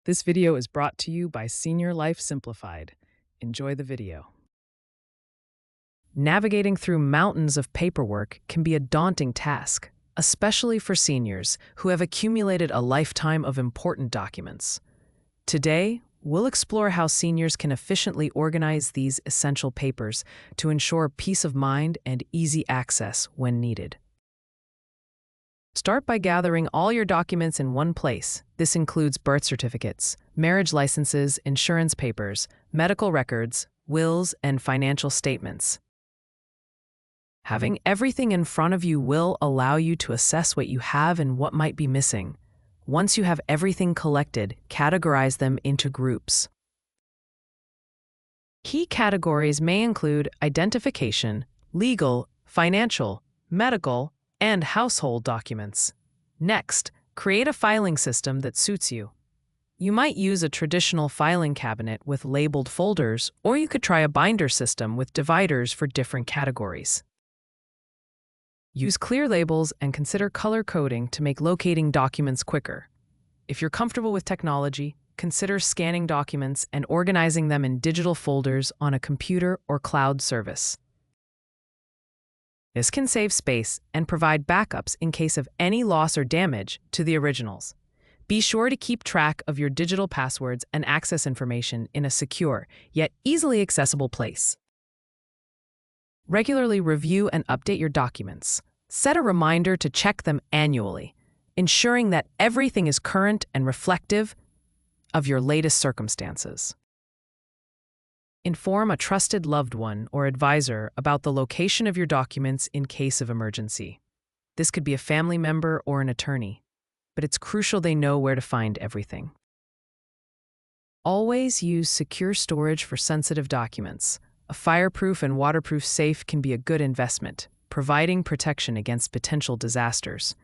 This video is brought to you by Senior Life Simplified. Enjoy the video. Navigating through mountains of paperwork can be a daunting task, especially for seniors who have accumulated a lifetime of important documents. Today, we'll explore how seniors can efficiently organize these essential papers to ensure peace of mind and easy access when needed. Start by gathering all your documents in one place. This includes birth certificates, marriage licenses, insurance papers, medical records, wills, and financial statements. Having everything in front of you will allow you to assess what you have and what might be missing. Once you have everything collected, categorize them into groups. Key categories may include identification, legal, financial, medical, and household documents. Next, create a filing system that suits you. You might use a traditional filing cabinet with labeled folders, or you could try a binder system with dividers for different categories. Use clear labels and consider color coding to make locating documents quicker. If you're comfortable with technology, consider scanning documents and organizing them in digital folders on a computer or cloud service. This can save space and provide backups in case of any loss or damage to the originals. Be sure to keep track of your digital passwords and access information in a secure, yet easily accessible place. Regularly review and update your documents. Set a reminder to check them annually, ensuring that everything is current and reflective of your latest circumstances. Inform a trusted loved one or advisor about the location of your documents in case of emergency. This could be a family member or an attorney, but it's crucial they know where to find everything. Always use secure storage for sensitive documents. A fireproof and waterproof safe can be a good investment, providing protection against potential disasters.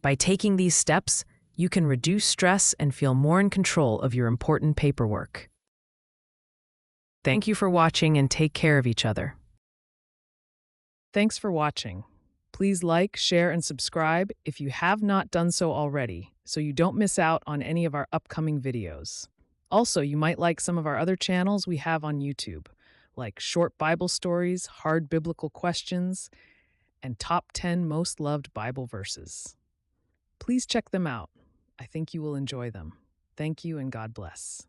By taking these steps, you can reduce stress and feel more in control of your important paperwork. Thank you for watching and take care of each other. Thanks for watching. Please like, share, and subscribe if you have not done so already, so you don't miss out on any of our upcoming videos. Also, you might like some of our other channels we have on YouTube, like short Bible stories, hard biblical questions, and top 10 most loved Bible verses. Please check them out. I think you will enjoy them. Thank you and God bless.